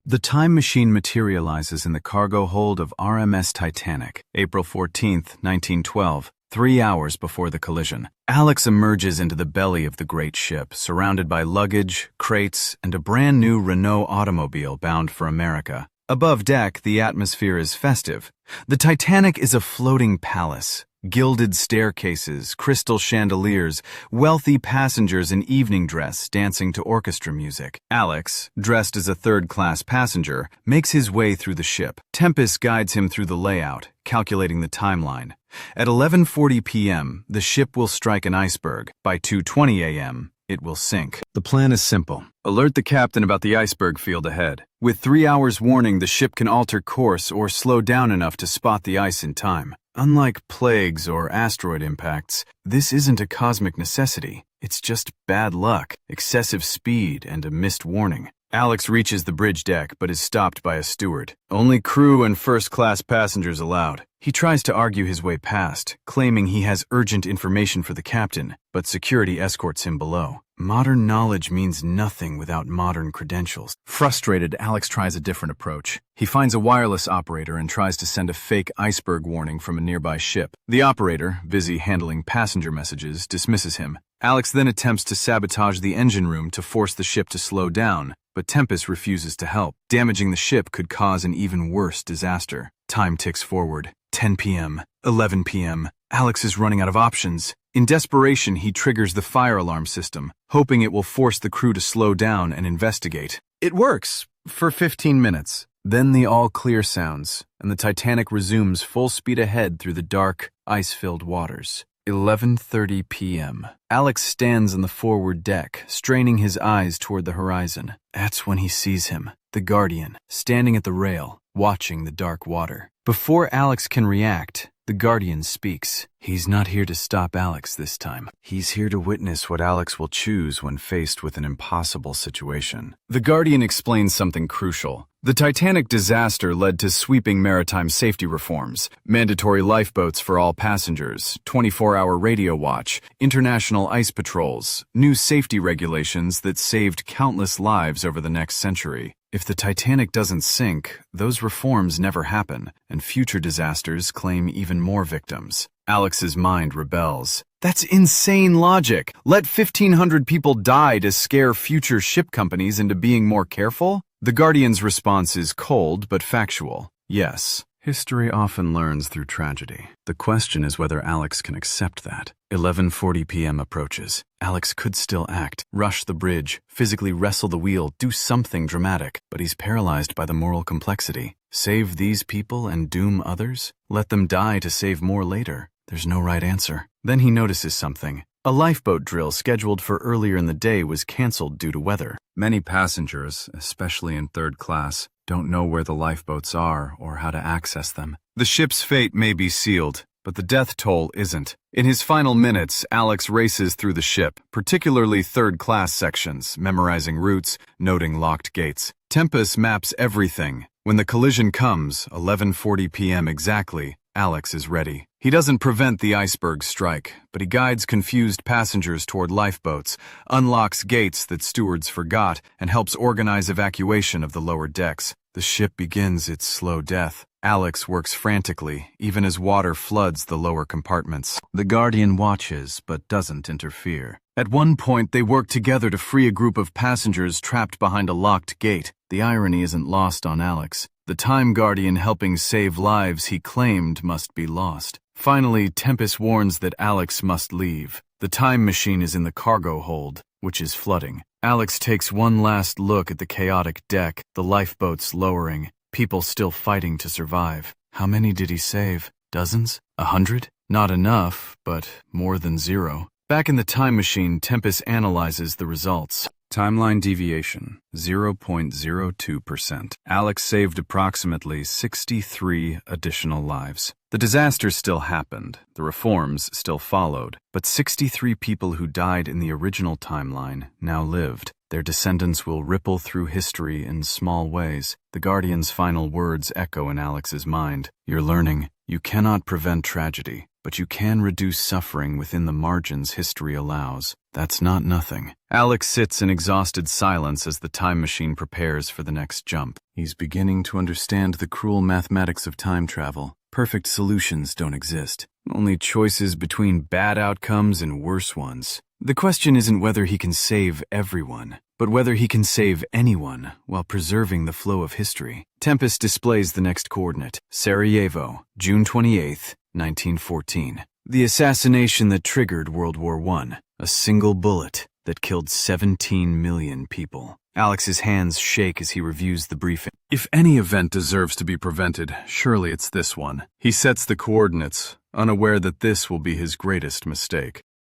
The time machine materializes in the cargo hold of RMS Titanic, April 14, 1912, 3 hours before the collision. Alex emerges into the belly of the great ship, surrounded by luggage, crates, and a brand new Renault automobile bound for America. Above deck, the atmosphere is festive. The Titanic is a floating palace. Gilded staircases, crystal chandeliers, wealthy passengers in evening dress dancing to orchestra music. Alex, dressed as a third-class passenger, makes his way through the ship. Tempest guides him through the layout, calculating the timeline. At 11:40 p.m., the ship will strike an iceberg. By 2:20 a.m., it will sink. The plan is simple. Alert the captain about the iceberg field ahead. With 3 hours warning, the ship can alter course or slow down enough to spot the ice in time. Unlike plagues or asteroid impacts, this isn't a cosmic necessity. It's just bad luck, excessive speed, and a missed warning. Alex reaches the bridge deck but is stopped by a steward. Only crew and first-class passengers allowed. He tries to argue his way past, claiming he has urgent information for the captain, but security escorts him below. Modern knowledge means nothing without modern credentials. Frustrated, Alex tries a different approach. He finds a wireless operator and tries to send a fake iceberg warning from a nearby ship. The operator, busy handling passenger messages, dismisses him. Alex then attempts to sabotage the engine room to force the ship to slow down, but Tempest refuses to help. Damaging the ship could cause an even worse disaster. Time ticks forward. 10 p.m., 11 p.m. Alex is running out of options. In desperation, he triggers the fire alarm system, hoping it will force the crew to slow down and investigate. It works for 15 minutes. Then the all-clear sounds, and the Titanic resumes full speed ahead through the dark, ice-filled waters. 11:30 p.m. Alex stands on the forward deck, straining his eyes toward the horizon. That's when he sees him, the Guardian, standing at the rail, watching the dark water. Before Alex can react, the Guardian speaks. He's not here to stop Alex this time. He's here to witness what Alex will choose when faced with an impossible situation. The Guardian explains something crucial. The Titanic disaster led to sweeping maritime safety reforms, mandatory lifeboats for all passengers, 24-hour radio watch, international ice patrols, new safety regulations that saved countless lives over the next century. If the Titanic doesn't sink, those reforms never happen, and future disasters claim even more victims. Alex's mind rebels. That's insane logic. Let 1,500 people die to scare future ship companies into being more careful? The Guardian's response is cold but factual. Yes, history often learns through tragedy. The question is whether Alex can accept that. 11:40 p.m. approaches. Alex could still act, rush the bridge, physically wrestle the wheel, do something dramatic, but he's paralyzed by the moral complexity. Save these people and doom others? Let them die to save more later. There's no right answer. Then he notices something. A lifeboat drill scheduled for earlier in the day was canceled due to weather. Many passengers, especially in third class, don't know where the lifeboats are or how to access them. The ship's fate may be sealed, but the death toll isn't. In his final minutes, Alex races through the ship, particularly third-class sections, memorizing routes, noting locked gates. Tempest maps everything. When the collision comes, 11:40 p.m. exactly, Alex is ready. He doesn't prevent the iceberg strike, but he guides confused passengers toward lifeboats, unlocks gates that stewards forgot, and helps organize evacuation of the lower decks. The ship begins its slow death. Alex works frantically, even as water floods the lower compartments. The Guardian watches, but doesn't interfere. At one point, they work together to free a group of passengers trapped behind a locked gate. The irony isn't lost on Alex. The Time Guardian helping save lives he claimed must be lost. Finally, Tempest warns that Alex must leave. The time machine is in the cargo hold, which is flooding. Alex takes one last look at the chaotic deck, the lifeboats lowering, people still fighting to survive. How many did he save? Dozens? 100? Not enough, but more than zero. Back in the time machine, Tempest analyzes the results. Timeline deviation, 0.02%. Alex saved approximately 63 additional lives. The disaster still happened, the reforms still followed, but 63 people who died in the original timeline now lived. Their descendants will ripple through history in small ways. The Guardian's final words echo in Alex's mind. You're learning. You cannot prevent tragedy, but you can reduce suffering within the margins history allows. That's not nothing. Alex sits in exhausted silence as the time machine prepares for the next jump. He's beginning to understand the cruel mathematics of time travel. Perfect solutions don't exist. Only choices between bad outcomes and worse ones. The question isn't whether he can save everyone, but whether he can save anyone while preserving the flow of history. Tempest displays the next coordinate: Sarajevo, June 28, 1914. The assassination that triggered World War I. A single bullet that killed 17 million people. Alex's hands shake as he reviews the briefing. If any event deserves to be prevented, surely it's this one. He sets the coordinates, unaware that this will be his greatest mistake.